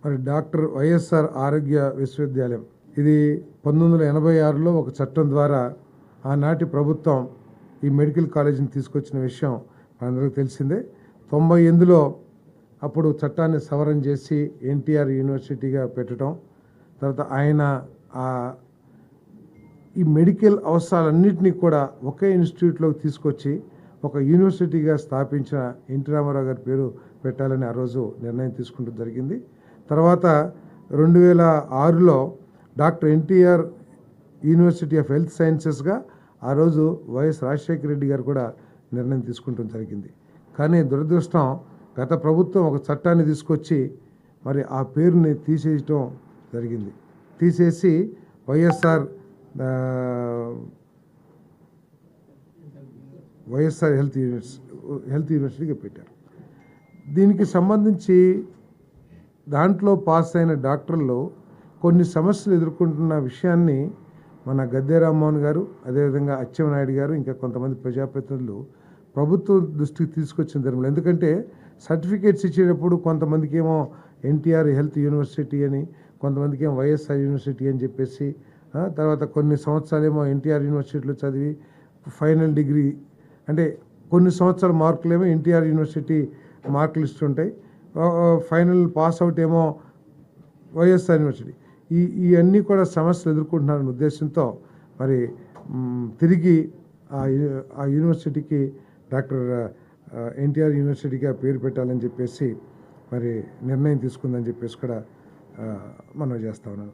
మరి doctor YSR ఆరోగ్య విశ్వవిద్యాలయం ఇది 1986లో ఒక చట్టం ద్వారా ఆనాటి ప్రభుత్వం ఈ మెడికల్ కాలేజీని తీసుకొచ్చిన విషయం మనందరికీ తెలిసిందే. 98లో అప్పుడు చట్టాన్ని సవరణ చేసి ఎన్టీఆర్ యూనివర్సిటీగా పెట్టడం, తర్వాత ఆయన ఈ మెడికల్ అవసరాలన్నింటినీ కూడా ఒకే ఇన్స్టిట్యూట్లోకి తీసుకొచ్చి ఒక యూనివర్సిటీగా స్థాపించిన ఎన్టీ రామారావు గారి పేరు పెట్టాలని ఆ రోజు నిర్ణయం తీసుకుంటూ జరిగింది. తర్వాత 2006లో doctor NTR university of health సైన్సెస్గా ఆ రోజు వైఎస్ రాజశేఖర రెడ్డి గారు కూడా నిర్ణయం తీసుకుంటం జరిగింది. కానీ దురదృష్టం గత ప్రభుత్వం ఒక చట్టాన్ని తీసుకొచ్చి మరి ఆ పేరుని తీసేయటం జరిగింది. తీసేసి వైఎస్ఆర్ హెల్త్ యూనివర్సిటీగా పెట్టారు. దీనికి సంబంధించి దాంట్లో పాస్ అయిన డాక్టర్లు కొన్ని సమస్యలు ఎదుర్కొంటున్న విషయాన్ని మన గద్దె రామ్మోహన్ గారు, అదేవిధంగా అచ్చెన్నాయుడు గారు, ఇంకా కొంతమంది ప్రజాప్రతినిధులు ప్రభుత్వం దృష్టికి తీసుకొచ్చిన ధర్మం. ఎందుకంటే సర్టిఫికేట్స్ ఇచ్చేటప్పుడు కొంతమందికి ఏమో ఎన్టీఆర్ హెల్త్ యూనివర్సిటీ అని, కొంతమందికి ఏమో వైఎస్ఆర్ యూనివర్సిటీ అని చెప్పేసి, తర్వాత కొన్ని సంవత్సరాలేమో ఎన్టీఆర్ యూనివర్సిటీలో చదివి ఫైనల్ డిగ్రీ అంటే కొన్ని సంవత్సరాల మార్కులేమో ఎన్టీఆర్ యూనివర్సిటీ మార్కులు ఇస్తుంటాయి, ఫైనల్ పాస్ అవుట్ ఏమో వైఎస్ఆర్ యూనివర్సిటీ. ఇవన్నీ కూడా సమస్యలు ఎదుర్కొంటున్నారనే ఉద్దేశంతో మరి తిరిగి ఆ యూనివర్సిటీకి డాక్టర్ ఎన్టీఆర్ యూనివర్సిటీగా పేరు పెట్టాలని చెప్పేసి మరి నిర్ణయం తీసుకుందని చెప్పేసి కూడా మనం చేస్తా ఉన్నాను.